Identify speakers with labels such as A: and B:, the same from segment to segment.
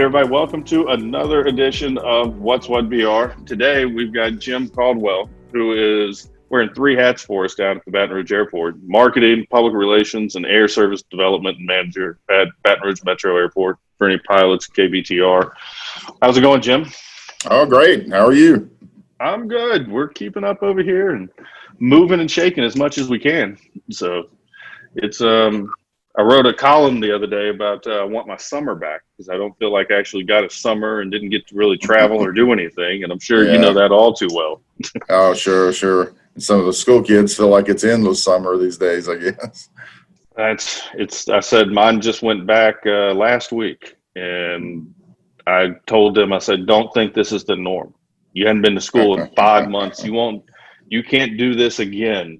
A: everybody. Welcome to another edition of What's What BR. Today, we've got Jim Caldwell, who is wearing three hats for us down at the Baton Rouge Airport: marketing, public relations, and air service development manager at Baton Rouge Metro Airport for any pilots, KBTR. How's it going, Jim?
B: Oh, great. How are you?
A: I'm good. We're keeping up over here and moving and shaking as much as we can. So it's I wrote a column the other day about I want my summer back because I don't feel like I actually got a summer and didn't get to really travel or do anything. And I'm sure you know that all too well.
B: Oh, sure. Some of the school kids feel like it's endless summer these days, I guess.
A: I said mine just went back last week, and I told them, I said, don't think this is the norm. You hadn't been to school in 5 months. You can't do this again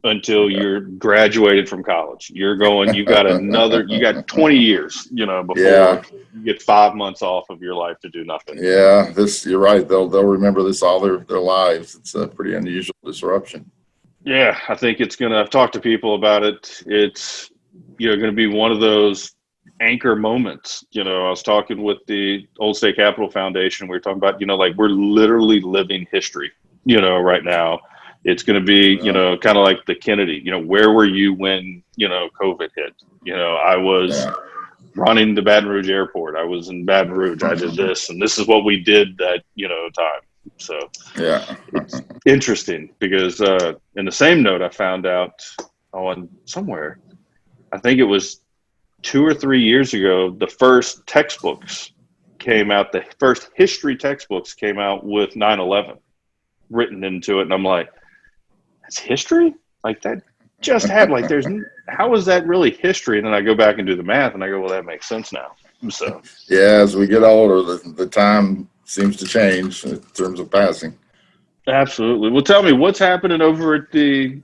A: until you're graduated from college. You got 20 years, before you get 5 months off of your life to do nothing.
B: Yeah, you're right. They'll remember this all their lives. It's a pretty unusual disruption.
A: Yeah, I think I've talked to people about it. It's, going to be one of those anchor moments. I was talking with the Old State Capitol Foundation. We were talking about, like we're literally living history, right now. It's going to be, kind of like the Kennedy, where were you when, COVID hit? I was running the Baton Rouge Airport. I was in Baton Rouge. I did this, and this is what we did that, time. So it's interesting because in the same note, I found out on somewhere, I think it was 2 or 3 years ago, the first textbooks came out. The first history textbooks came out with 9/11 written into it. And I'm like, that's history? Like that just happened. How is that really history? And then I go back and do the math and I go, well, that makes sense now. So
B: yeah, as we get older, the time seems to change in terms of passing.
A: Absolutely. Well, tell me what's happening over at the,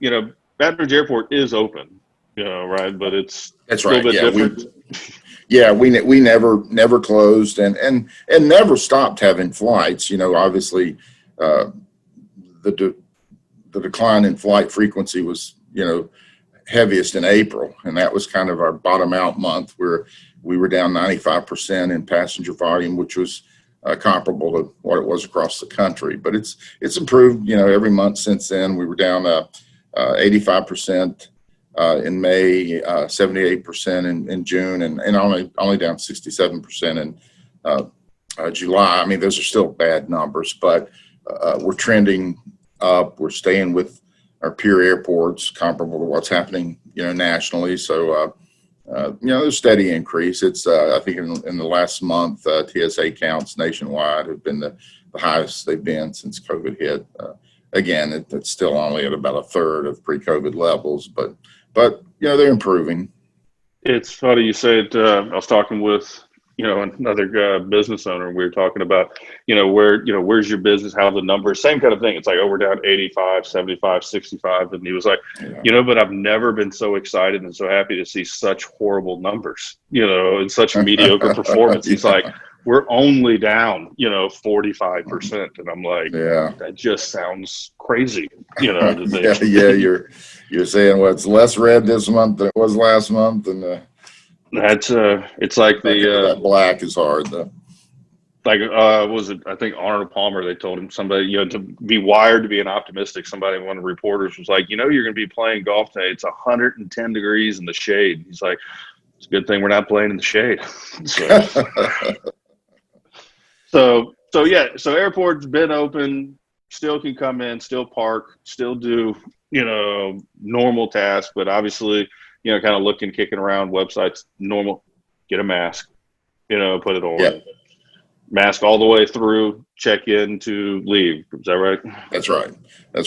A: Baton Rouge Airport is open, right? But that's
B: right.
A: A little bit different.
B: We never closed and never stopped having flights. Obviously, the decline in flight frequency was, heaviest in April, and that was kind of our bottom out month where we were down 95% in passenger volume, which was comparable to what it was across the country. But it's improved, every month since then. We were down 85% in May, 78% in June, and only down 67% in July. I mean, those are still bad numbers, but we're trending up. We're staying with our peer airports comparable to what's happening, nationally. So, there's steady increase. It's, I think in the last month, TSA counts nationwide have been the highest they've been since COVID hit. Again, it's still only at about a third of pre-COVID levels, but they're improving.
A: It's funny you say it. I was talking with, another business owner. We were talking about, where's your business? How the numbers, same kind of thing. It's like, oh, we're down 85, 75, 65. And he was like, but I've never been so excited and so happy to see such horrible numbers, and such mediocre performance. He's like, we're only down, 45%. And I'm like, that just sounds crazy, to think.
B: You're saying, well, it's less red this month than it was last month. And
A: that's it's like
B: that black is hard though.
A: Like was it, I think Arnold Palmer, they told him, somebody, to be wired to be an optimistic, somebody, one of the reporters was like, you're going to be playing golf today. It's 110 degrees in the shade. He's like, it's a good thing we're not playing in the shade. So airport's been open, still can come in, still park, still do, normal tasks, but obviously, kind of looking, kicking around websites, normal, get a mask, put it on.
B: Yeah.
A: Mask all the way through, check in to leave. Is that right?
B: That's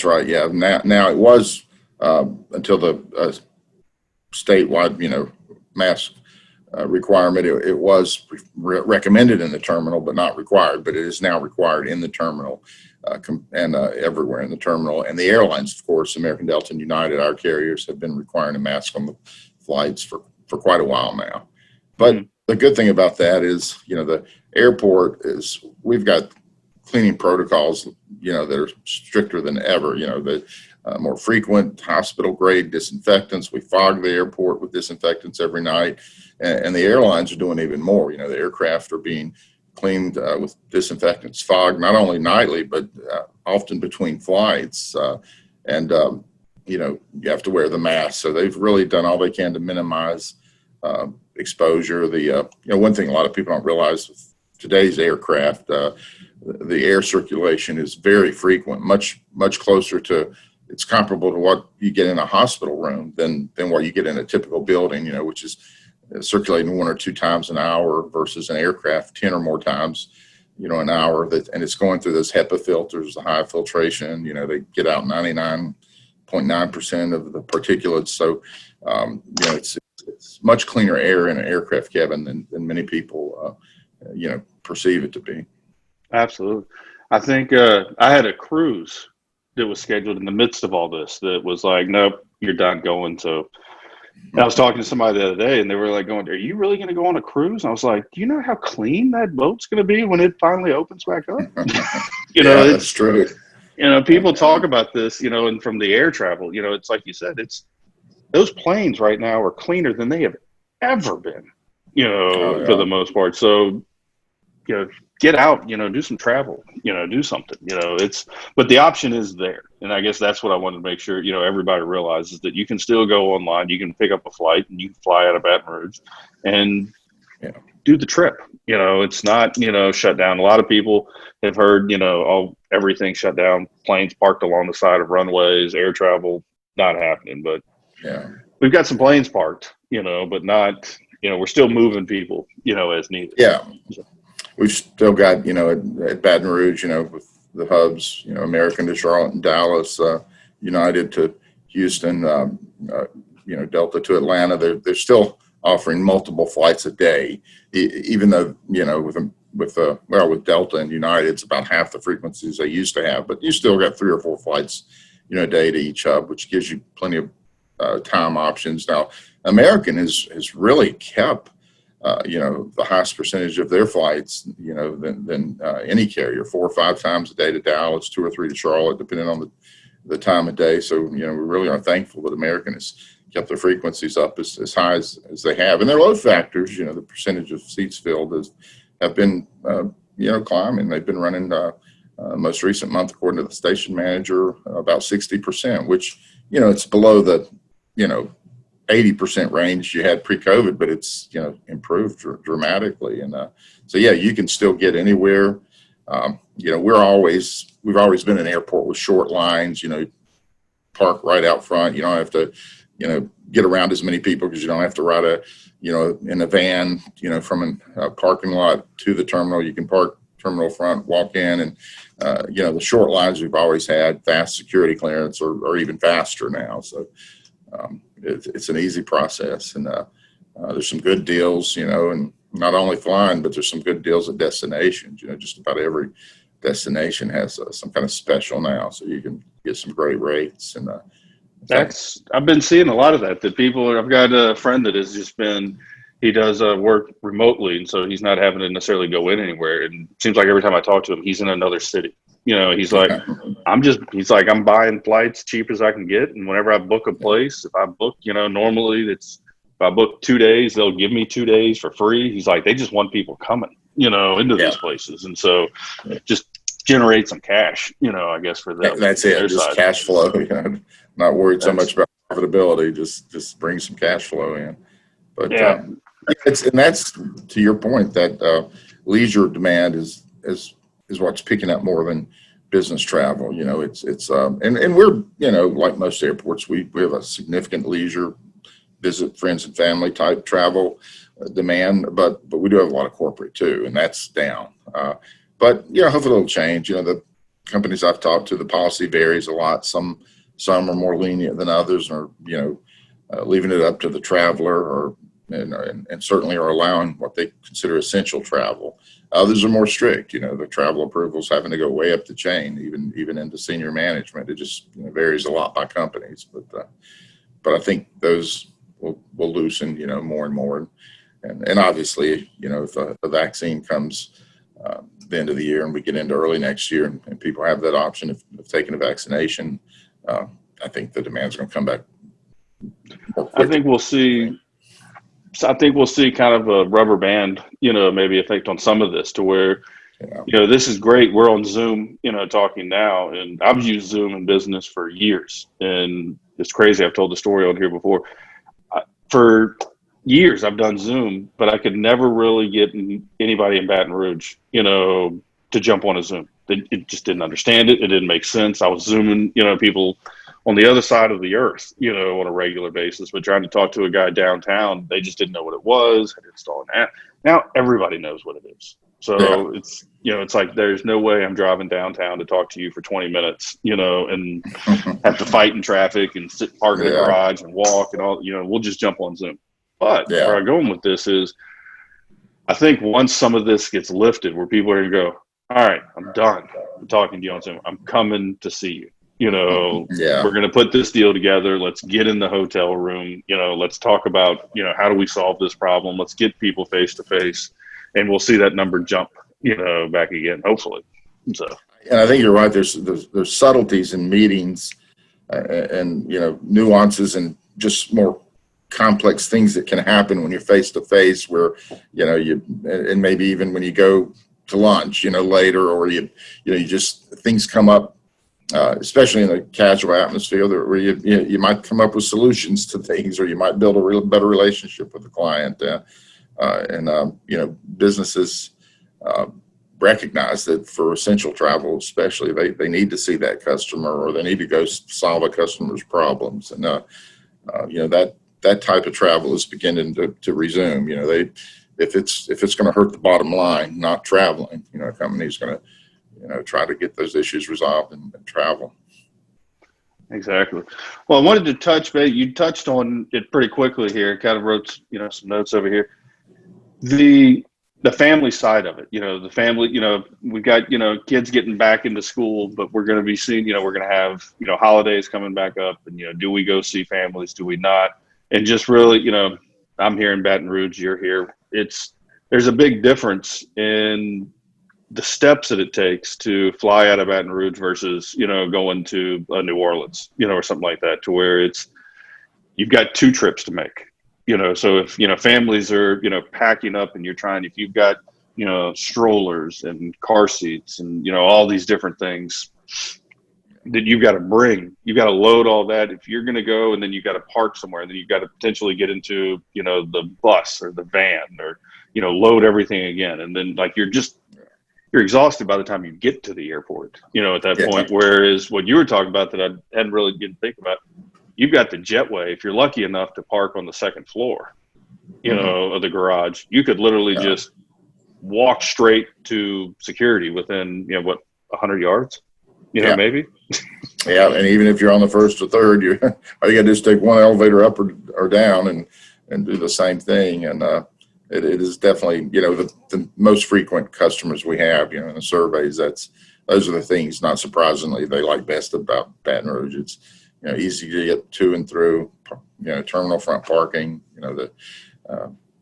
B: right. Yeah. Now it was until the statewide, mask requirement. It was recommended in the terminal, but not required. But it is now required in the terminal and everywhere in the terminal. And the airlines, of course, American, Delta, and United, our carriers, have been requiring a mask on the flights for quite a while now. But the good thing about that is, the airport we've got cleaning protocols, that are stricter than ever, the more frequent hospital grade disinfectants. We fog the airport with disinfectants every night, and the airlines are doing even more. The aircraft are being cleaned with disinfectants, fogged not only nightly but often between flights. And you have to wear the mask. So they've really done all they can to minimize exposure. One thing a lot of people don't realize with today's aircraft, the air circulation is very frequent, much closer to, it's comparable to what you get in a hospital room than what you get in a typical building, which is circulating 1 or 2 times an hour versus an aircraft 10 or more times, an hour. And it's going through those HEPA filters, the high filtration. They get out 99.9% of the particulates. So, it's much cleaner air in an aircraft cabin than many people, perceive it to be.
A: Absolutely. I think I had a cruise that was scheduled in the midst of all this that was like, nope, you're done going. So I was talking to somebody the other day and they were like going, are you really going to go on a cruise? And I was like, do you know how clean that boat's going to be when it finally opens back up?
B: That's true.
A: People talk about this, and from the air travel, it's like you said, it's those planes right now are cleaner than they have ever been, for the most part. So, get out, do some travel, do something, but the option is there. And I guess that's what I wanted to make sure, everybody realizes that you can still go online, you can pick up a flight and you can fly out of Baton Rouge and do the trip. It's not, shut down. A lot of people have heard, everything shut down, planes parked along the side of runways, air travel, not happening. But we've got some planes parked, but not, we're still moving people, as needed.
B: Yeah. We've still got, at Baton Rouge, with the hubs, American to Charlotte and Dallas, United to Houston, Delta to Atlanta. They're still offering multiple flights a day, even though, with Delta and United, it's about half the frequencies they used to have, but you still got 3 or 4 flights, a day to each hub, which gives you plenty of time options. Now, American has really kept the highest percentage of their flights, than any carrier, 4 or 5 times a day to Dallas, 2 or 3 to Charlotte, depending on the time of day. So, we really are thankful that American has kept their frequencies up as high as they have. And their load factors, the percentage of seats filled have been, climbing. They've been running most recent month, according to the station manager, about 60%, which, it's below the, 80% range you had pre-COVID, but it's, improved dramatically. And so, you can still get anywhere. We've always been an airport with short lines, park right out front. You don't have to, get around as many people because you don't have to ride in a van, from a parking lot to the terminal. You can park terminal front, walk in, and, the short lines we've always had, fast security clearance or even faster now. So, it's an easy process, and there's some good deals, and not only flying, but there's some good deals at destinations. Just about every destination has some kind of special now, so you can get some great rates. And
A: I've been seeing a lot of that people I've got a friend that has just been, he does work remotely, and so he's not having to necessarily go in anywhere. And it seems like every time I talk to him, he's in another city. He's like, I'm buying flights cheap as I can get. And whenever I book a place, if I book, normally if I book 2 days, they'll give me 2 days for free. He's like, they just want people coming, into these places. And so just generate some cash, I guess for them.
B: That's it. Just cash flow, not worried so much about profitability, just bring some cash flow in. But that's to your point, that leisure demand is what's picking up more than business travel. And we're, like most airports, we have a significant leisure, visit friends and family type travel demand, but we do have a lot of corporate too, and that's down. But hopefully it'll change. The companies I've talked to, the policy varies a lot. Some are more lenient than others, or leaving it up to the traveler, and certainly are allowing what they consider essential travel. Others are more strict. The travel approvals having to go way up the chain, even into senior management. It just varies a lot by companies. But I think those will loosen, more and more. And obviously, if the vaccine comes the end of the year and we get into early next year, and people have that option of taking a vaccination, I think the demand's going to come back more quickly.
A: I think we'll see So I think we'll see kind of a rubber band, maybe effect on some of this to where,
B: Yeah.
A: this is great. We're on Zoom, talking now, and I've used Zoom in business for years, and it's crazy. I've told the story on here before. For years, I've done Zoom, but I could never really get anybody in Baton Rouge, to jump on a Zoom. It just didn't understand it. It didn't make sense. I was Zooming, people on the other side of the earth, on a regular basis, but trying to talk to a guy downtown, they just didn't know what it was. I had to install an app. Now everybody knows what it is.
B: Yeah.
A: So it's like, there's no way I'm driving downtown to talk to you for 20 minutes, and have to fight in traffic and sit, park in a
B: Yeah.
A: garage and walk and all, we'll just jump on Zoom. But where
B: Yeah.
A: I'm going with this is, I think once some of this gets lifted, where people are going to go, all right, I'm done talking to you on Zoom. I'm coming to see you.
B: Yeah.
A: We're going to put this deal together. Let's get in the hotel room. Let's talk about, how do we solve this problem? Let's get people face to face, and we'll see that number jump, back again, hopefully. So,
B: and I think you're right. There's subtleties in meetings, and nuances and just more complex things that can happen when you're face to face, where and maybe even when you go to lunch, later, or you just things come up, especially in a casual atmosphere, where you might come up with solutions to things, or you might build a better relationship with the client, businesses recognize that for essential travel, especially, they need to see that customer, or they need to go solve a customer's problems, and that type of travel is beginning to resume. If it's going to hurt the bottom line, not traveling, a company's going to try to get those issues resolved and travel.
A: exactly. Well, I wanted to touch base. You touched on it pretty quickly here. Kind of wrote, some notes over here. The family side of it, the family, we've got, kids getting back into school, but we're going to be seeing, we're going to have, holidays coming back up, and, do we go see families? Do we not? And just really, I'm here in Baton Rouge, you're here. There's a big difference in the steps that it takes to fly out of Baton Rouge versus, going to New Orleans, or something like that, to where you've got 2 trips to make. So if, families are, packing up, and if you've got, strollers and car seats and, all these different things that you've got to load all that. If you're going to go, and then you've got to park somewhere, and then you've got to potentially get into, the bus or the van, or, load everything again. And then you're exhausted by the time you get to the airport, at that point. Whereas what you were talking about that I hadn't really didn't think about, you've got the jetway. If you're lucky enough to park on the second floor, of the garage, you could literally just walk straight to security within, 100 yards, maybe.
B: Yeah. And even if you're on the first or third, all you got to do is take one elevator up or down, and do the same thing. And it is definitely, the most frequent customers we have, in the surveys, those are the things, not surprisingly, they like best about Baton Rouge. It's, easy to get to and through, terminal front parking, the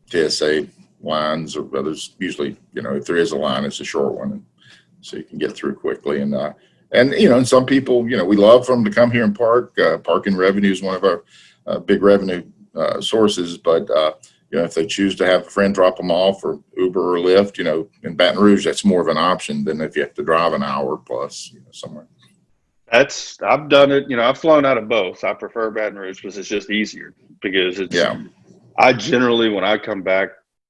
B: TSA lines, or others. Usually, if there is a line, it's a short one, and so you can get through quickly. And and some people, we love for them to come here and park. Parking revenue is one of our big revenue sources, but if they choose to have a friend drop them off, or Uber or Lyft, in Baton Rouge, that's more of an option than if you have to drive an hour plus, somewhere.
A: I've done it. I've flown out of both. I prefer Baton Rouge because it's just easier, because I generally, when I come back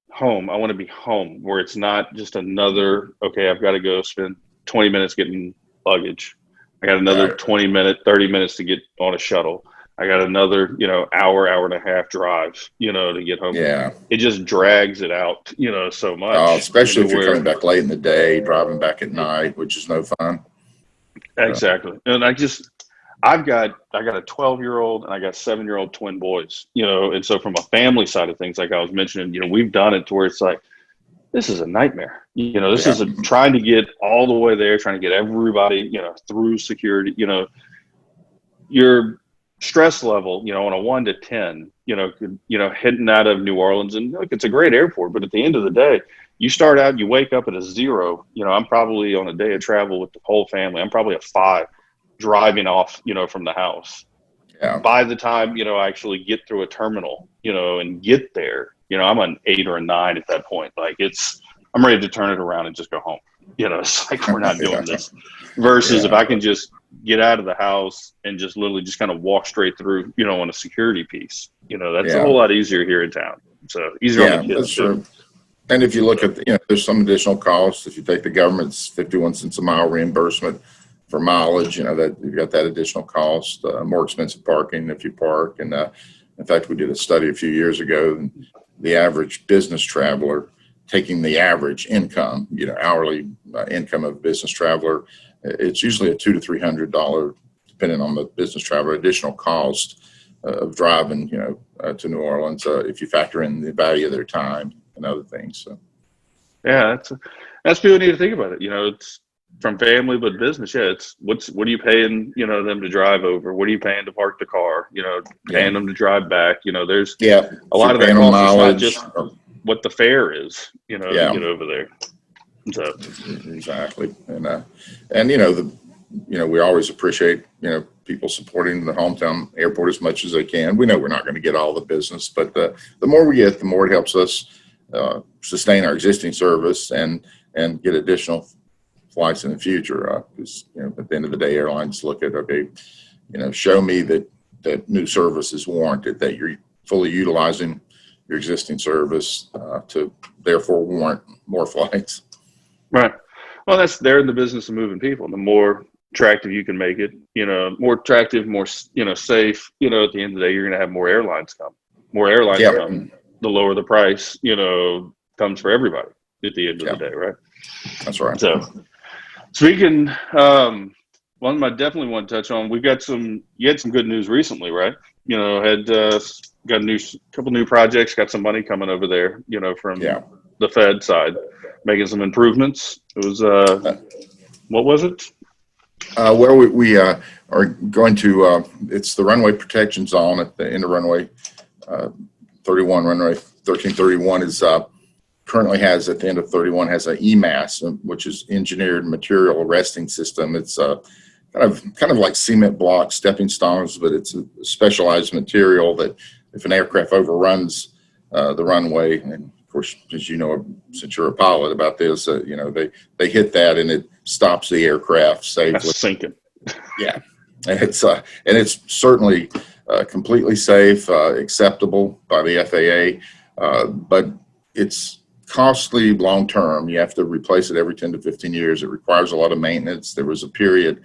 A: home, I want to be home, where it's not just another, okay, I've got to go spend 20 minutes getting luggage. I got another 30 minutes to get on a shuttle. I got another, hour and a half drive, to get home.
B: Yeah.
A: It just drags it out, so much.
B: Especially if you're coming back late in the day, driving back at night, which is no fun.
A: Exactly. And I've got a 12-year-old and I got 7-year-old twin boys, and so from a family side of things, like I was mentioning, we've done it to where it's like, this is a nightmare. This is trying to get all the way there, trying to get everybody, through security, your stress level, on a 1 to 10, heading out of New Orleans, and look, it's a great airport, but at the end of the day, you start out, you wake up at a 0. I'm probably, on a day of travel with the whole family, I'm probably a 5 driving off, from the house.
B: Yeah.
A: By the time, I actually get through a terminal, and get there, I'm an 8 or a 9 at that point. Like I'm ready to turn it around and just go home. It's like we're not
B: Yeah.
A: doing this. Versus if
B: Yeah.
A: I can just get out of the house and just literally just kind of walk straight through, on a security piece, that's a
B: Yeah.
A: whole lot easier here in town. So easier on the
B: Yeah,
A: kids
B: that's
A: too.
B: true. And if you look
A: So,
B: at, there's some additional costs. If you take the government's 51 cents a mile reimbursement for mileage, that you've got that additional cost, more expensive parking if you park. And in fact, we did a study a few years ago, and the average business traveler, taking the average income, hourly income of a business traveler, it's usually a $200 to $300, depending on the business traveler, additional cost of driving, to New Orleans, if you factor in the value of their time and other things. So,
A: yeah, that's people need to think about it. It's from family, but business. Yeah, it's what are you paying, them to drive over? What are you paying to park the car?
B: yeah,
A: Paying them to drive back. There's
B: yeah.
A: a
B: If
A: lot
B: you're
A: of that
B: paying them
A: cost. It's not
B: mileage,
A: just what the fare is, to
B: yeah,
A: get over there. So,
B: exactly. And we always appreciate people supporting the hometown airport as much as they can. We know we're not going to get all the business, but the more we get, the more it helps us sustain our existing service and get additional flights in the future. Because at the end of the day, airlines look at, okay, show me that new service is warranted, that you're fully utilizing your existing service to therefore warrant more flights.
A: right. Well, they're in the business of moving people. The more attractive you can make it, more attractive, more, safe, at the end of the day, you're going to have more airlines come. More airlines
B: Yeah,
A: come, the lower the price, comes for everybody at the end of
B: yeah,
A: the day, right?
B: that's right.
A: So, speaking, one I definitely want to touch on, you had some good news recently, right? Had got a couple new projects, got some money coming over there, from
B: Yeah.
A: the Fed side, making some improvements. It was, what was it?
B: Well, we are going to, it's the runway protection zone at the end of runway 31, runway 1331 is currently has at the end of 31 has an EMAS, which is engineered material arresting system. It's kind of like cement block stepping stones, but it's a specialized material that if an aircraft overruns the runway, and of course, as you know, since you're a pilot about this, they hit that and it stops the aircraft safely.
A: That's sinking.
B: Yeah, and it's certainly completely safe, acceptable by the FAA, but it's costly long term. You have to replace it every 10 to 15 years. It requires a lot of maintenance. There was a period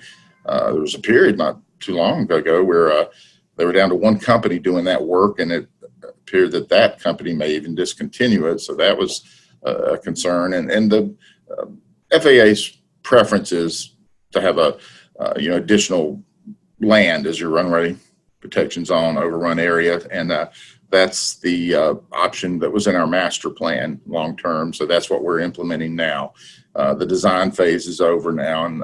B: not too long ago where they were down to one company doing that work, and it appeared that company may even discontinue it. So that was a concern. And the FAA's preference is to have additional land as your runway protection zone overrun area, and that's the option that was in our master plan long term. So that's what we're implementing now. The design phase is over now, and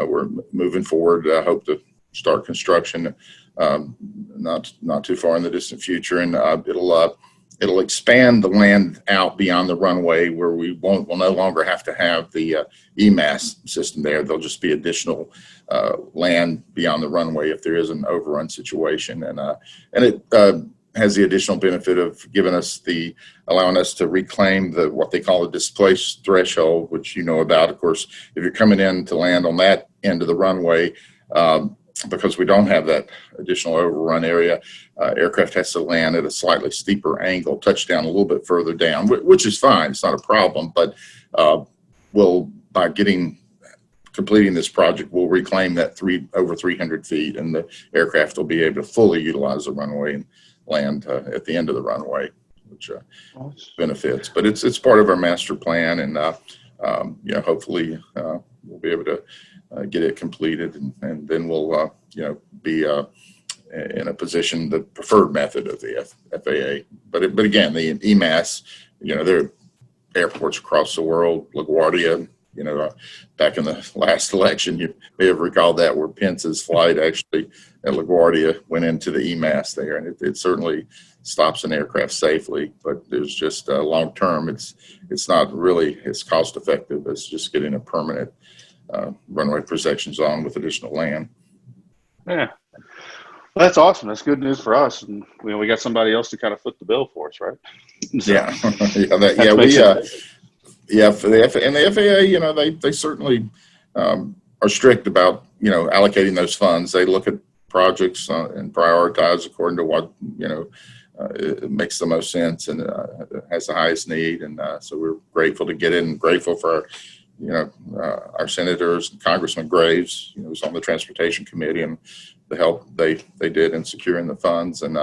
B: we're moving forward. I hope to start construction not too far in the distant future, and it'll expand the land out beyond the runway where we'll no longer have to have the EMAS system there. There'll just be additional land beyond the runway if there is an overrun situation, and it has the additional benefit of allowing us to reclaim what they call a displaced threshold, which you know about. Of course, if you're coming in to land on that end of the runway, because we don't have that additional overrun area, aircraft has to land at a slightly steeper angle, touch down a little bit further down, which is fine. It's not a problem, but by completing this project, we'll reclaim that over 300 feet, and the aircraft will be able to fully utilize the runway and land at the end of the runway, which benefits. But it's part of our master plan, and hopefully we'll be able to get it completed, and then we'll be in a position, the preferred method of the FAA. But again, the EMAS, there are airports across the world, LaGuardia. Back in the last election, you may have recalled that, where Pence's flight actually at LaGuardia went into the EMAS there, and it certainly stops an aircraft safely. But there's just long term, it's not really as cost effective as just getting a permanent runway protection zone with additional land.
A: Yeah. That's awesome. That's good news for us. And we got somebody else to kind of foot the bill for us, right? So
B: Yeah, yeah,
A: that makes
B: we,
A: it.
B: yeah, for the and the FAA, they certainly are strict about, allocating those funds. They look at projects and prioritize according to what, it makes the most sense and has the highest need. And so we're grateful to get in, and grateful for our senators, Congressman Graves, who's on the Transportation Committee, and the help they did in securing the funds. And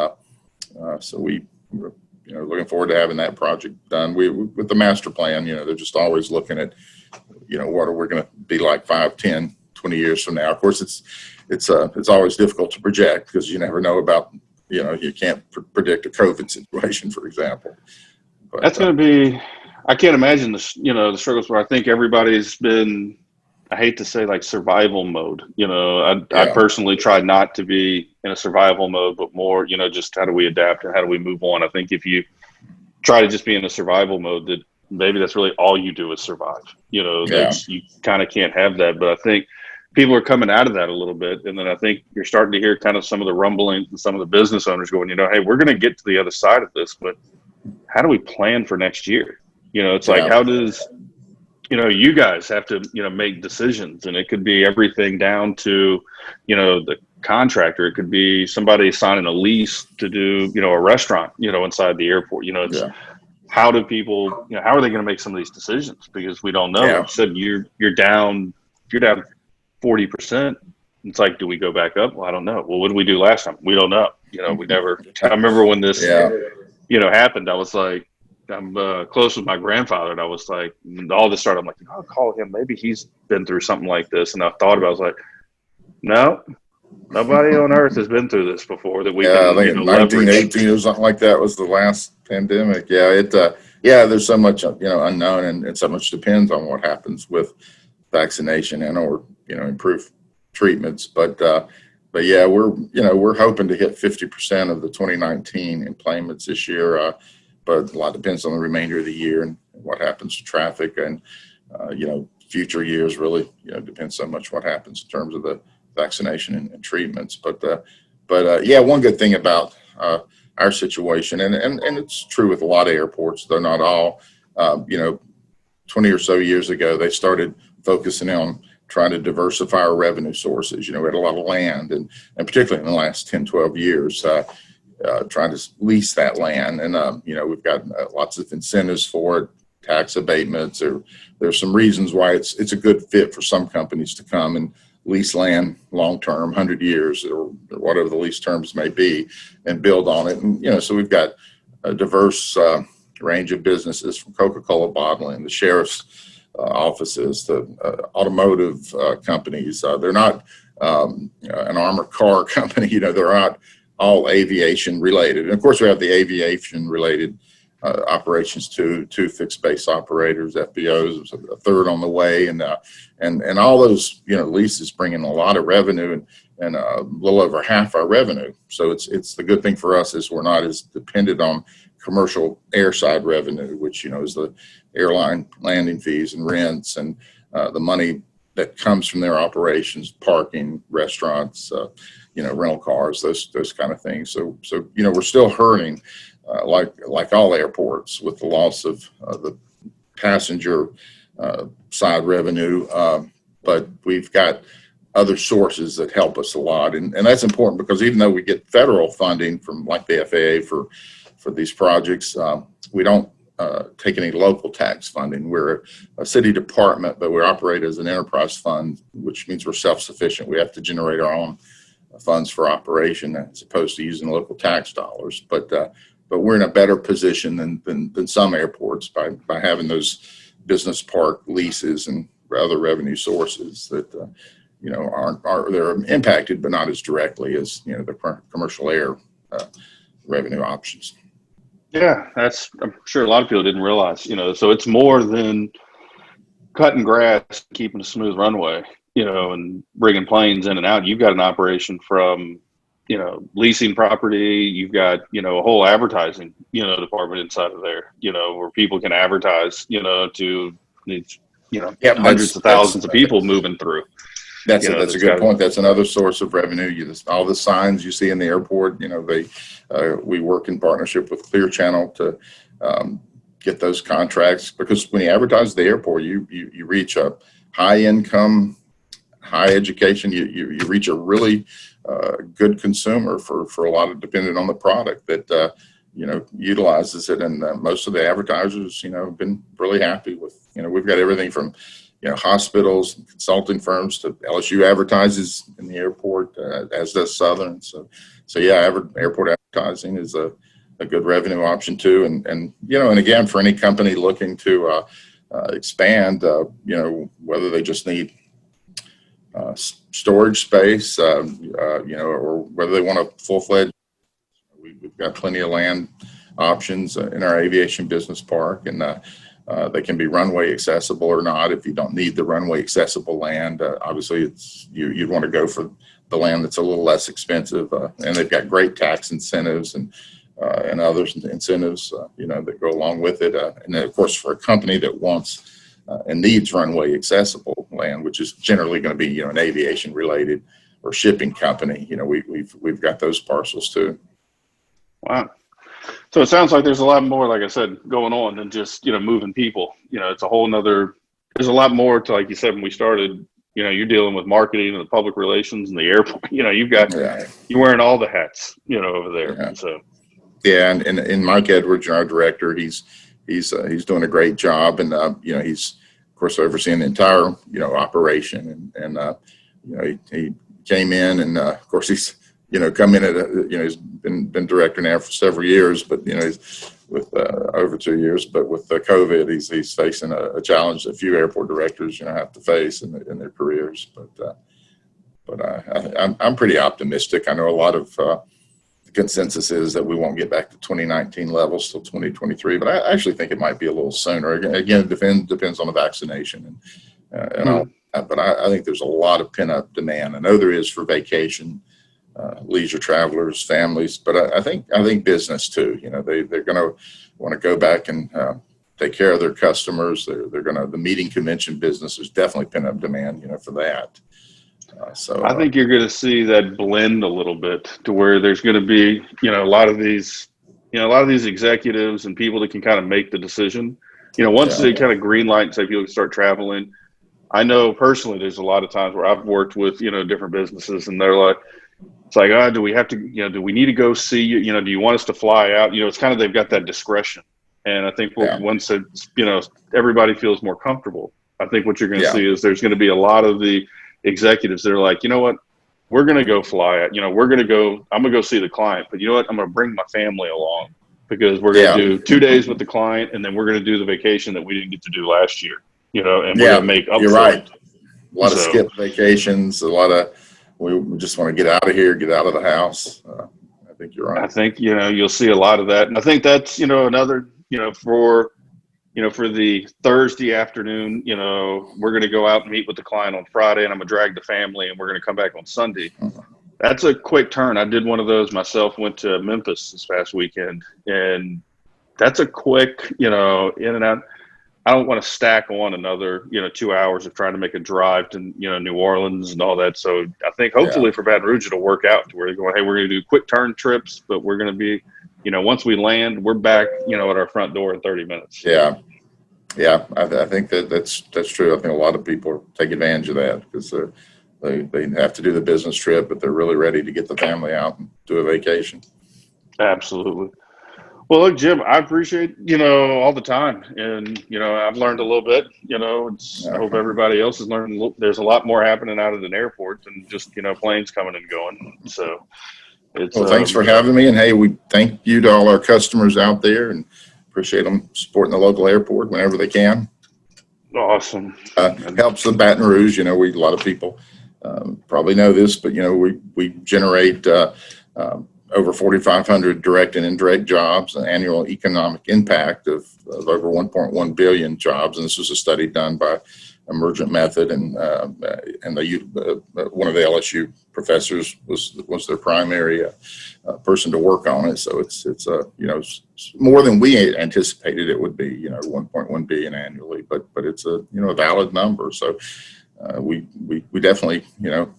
B: so we're, looking forward to having that project done. With the master plan, they're just always looking at, what are we going to be like 5, 10, 20 years from now. Of course, it's always difficult to project because you never know about, you can't predict a COVID situation, for example. But
A: That's going to be. I can't imagine the struggles where I think everybody's been. I hate to say like survival mode. I
B: yeah,
A: personally try not to be in a survival mode, but more, just how do we adapt and how do we move on? I think if you try to just be in a survival mode, that maybe that's really all you do is survive.
B: yeah,
A: That's, you kind of can't have that. But I think people are coming out of that a little bit. And then I think you're starting to hear kind of some of the rumblings and some of the business owners going, hey, we're going to get to the other side of this, but how do we plan for next year? It's like,
B: yeah,
A: how does, you guys have to, make decisions, and it could be everything down to, the contractor. It could be somebody signing a lease to do, a restaurant, inside the airport. It's
B: yeah,
A: how do people, how are they going to make some of these decisions? Because we don't know. Like
B: yeah.
A: you said, you're down, if you're down 40%. It's like, do we go back up? Well, I don't know. Well, what did we do last time? We don't know. We never. I remember when this,
B: Yeah,
A: happened. I was like, I'm close with my grandfather, and I was like, all this started. I'm like, I'll call him. Maybe he's been through something like this. And I thought about it. I was like, no, nobody on earth has been through this before that we
B: yeah. I
A: can,
B: think in
A: leverage.
B: 1918 or something like that was the last pandemic. Yeah, yeah. There's so much unknown, and so much depends on what happens with vaccination and or improved treatments. But yeah, we're hoping to hit 50% of the 2019 employments this year. But a lot depends on the remainder of the year and what happens to traffic, and future years really depends so much what happens in terms of the vaccination and treatments. But yeah, one good thing about our situation, and it's true with a lot of airports, though not all. 20 or so years ago, they started focusing on trying to diversify our revenue sources. We had a lot of land, and particularly in the last 10, 12 years, trying to lease that land. And, we've got lots of incentives for it, tax abatements, or there's some reasons why it's a good fit for some companies to come and lease land long-term, 100 years or whatever the lease terms may be, and build on it. And, so we've got a diverse range of businesses, from Coca-Cola bottling, the sheriff's offices, the automotive companies. They're not an armored car company. They're not all aviation related. And of course, we have the aviation related operations too, two fixed base operators, FBOs, a third on the way, and all those leases bring in a lot of revenue, and a little over half our revenue. So it's the good thing for us is we're not as dependent on commercial airside revenue, which is the airline landing fees and rents, and the money that comes from their operations, parking, restaurants, rental cars, those kind of things. So we're still hurting, like all airports, with the loss of the passenger side revenue, but we've got other sources that help us a lot, and that's important because even though we get federal funding from like the FAA for these projects, we don't take any local tax funding. We're a city department, but we operate as an enterprise fund, which means we're self-sufficient. We have to generate our own funds for operation as opposed to using local tax dollars. But we're in a better position than some airports by having those business park leases and other revenue sources that they're impacted, but not as directly as the commercial air revenue options.
A: Yeah, I'm sure a lot of people didn't realize, so it's more than cutting grass, keeping a smooth runway, and bringing planes in and out. You've got an operation from, leasing property. You've got, a whole advertising, department inside of there, where people can advertise, to these,
B: Yep,
A: hundreds of thousands of people moving through.
B: That's
A: you know,
B: that's a
A: that's
B: good
A: got
B: point. That's another source of revenue. All the signs you see in the airport, we work in partnership with Clear Channel to get those contracts, because when you advertise the airport, you reach a high income, high education. You reach a really good consumer for a lot of, depending on the product that utilizes it. And most of the advertisers, have been really happy with. We've got everything from hospitals, consulting firms, to LSU advertises in the airport, as does Southern. So yeah, airport advertising is a good revenue option too. And again, for any company looking to expand, whether they just need storage space, or whether they want a full-fledged, we've got plenty of land options in our aviation business park, and they can be runway accessible or not. If you don't need the runway accessible land, obviously you'd want to go for the land that's a little less expensive, and they've got great tax incentives and other incentives, that go along with it. And then, of course, for a company that wants and needs runway accessible land, which is generally going to be, an aviation related or shipping company, we've got those parcels too.
A: wow. So it sounds like there's a lot more, like I said, going on than just, moving people. It's a whole nother, there's a lot more to, like you said, when we started, you're dealing with marketing and the public relations and the airport, you're wearing all the hats, over there.
B: Yeah.
A: So.
B: Yeah. And Mike Edwards, our director, he's doing a great job. And, he's of course overseeing the entire, operation. And he came in, and of course he's, come in at he's been director now for several years, but he's with over 2 years. But with COVID, he's facing a challenge that few airport directors have to face in their careers. But I'm pretty optimistic. I know a lot of the consensus is that we won't get back to 2019 levels till 2023, but I actually think it might be a little sooner. Again, it depends on the vaccination and all that. But I think there's a lot of pent up demand. I know there is for vacation. Leisure travelers, families, but I think business too. They're going to want to go back and take care of their customers. They're going to, the meeting convention business is definitely pent up demand, for that. So
A: I think you're going to see that blend a little bit to where there's going to be, a lot of these executives and people that can kind of make the decision. Once they kind of green light and say people can start traveling. I know personally, there's a lot of times where I've worked with, different businesses, and they're like, it's like, do we have to, do we need to go see you? Do you want us to fly out? It's kind of, they've got that discretion. And I think once it's, everybody feels more comfortable, I think what you're going to see is there's going to be a lot of the executives that are like, you know what, we're going to go fly out. I'm going to go see the client, but you know what, I'm going to bring my family along, because we're going to do 2 days with the client, and then we're going to do the vacation that we didn't get to do last year, and we're going to make up for it.
B: A lot of skip vacations, we just want to get out of here, get out of the house. I think you're right.
A: I think, you'll see a lot of that. And I think that's, another, for the Thursday afternoon, we're going to go out and meet with the client on Friday, and I'm going to drag the family, and we're going to come back on Sunday. That's a quick turn. I did one of those myself, went to Memphis this past weekend, and that's a quick, in and out. I don't want to stack on another, 2 hours of trying to make a drive to, New Orleans and all that. So I think hopefully for Baton Rouge, it'll work out to where they're going, hey, we're going to do quick turn trips, but we're going to be, once we land, we're back, at our front door in 30 minutes.
B: Yeah. Yeah. I think that's true. I think a lot of people take advantage of that, because they have to do the business trip, but they're really ready to get the family out and do a vacation.
A: Absolutely. Well, look, Jim, I appreciate, all the time, and, I've learned a little bit, I hope everybody else has learned. There's a lot more happening out at an airport than just, planes coming and going. So
B: thanks for having me. And hey, we thank you to all our customers out there, and appreciate them supporting the local airport whenever they can.
A: Awesome.
B: Helps the Baton Rouge. A lot of people probably know this, but, we generate over 4,500 direct and indirect jobs, an annual economic impact of over 1.1 billion jobs. And this was a study done by Emergent Method, and one of the LSU professors was their primary person to work on it. So it's more than we anticipated it would be, 1.1 billion annually, but it's a valid number. So we definitely,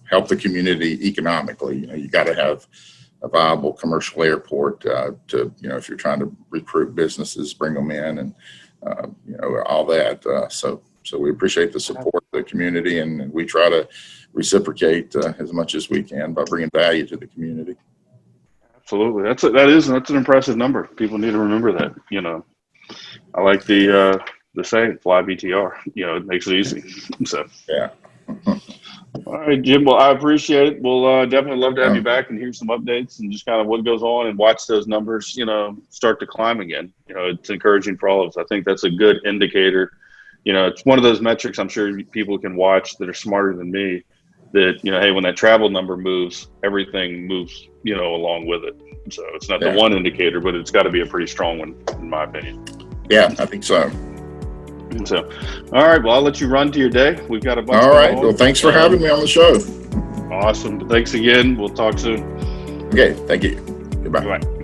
B: help the community economically. You got to have a viable commercial airport to, if you're trying to recruit businesses, bring them in, and all that. So we appreciate the support of the community, and we try to reciprocate as much as we can by bringing value to the community.
A: Absolutely. That's an impressive number. People need to remember that. I like the saying, fly BTR. It makes it easy. So
B: Yeah.
A: all right, Jim. Well, I appreciate it. We'll definitely love to have you back and hear some updates and just kind of what goes on and watch those numbers, start to climb again. It's encouraging for all of us. I think that's a good indicator. It's one of those metrics I'm sure people can watch that are smarter than me, that, hey, when that travel number moves, everything moves, along with it. So it's not the one indicator, but it's got to be a pretty strong one, in my opinion.
B: Yeah, I think so.
A: So, all right. Well, I'll let you run to your day. We've got a bunch.
B: All right. Well, thanks for having me on the show.
A: Awesome. Thanks again. We'll talk soon.
B: Okay. Thank you. Goodbye.
A: Bye.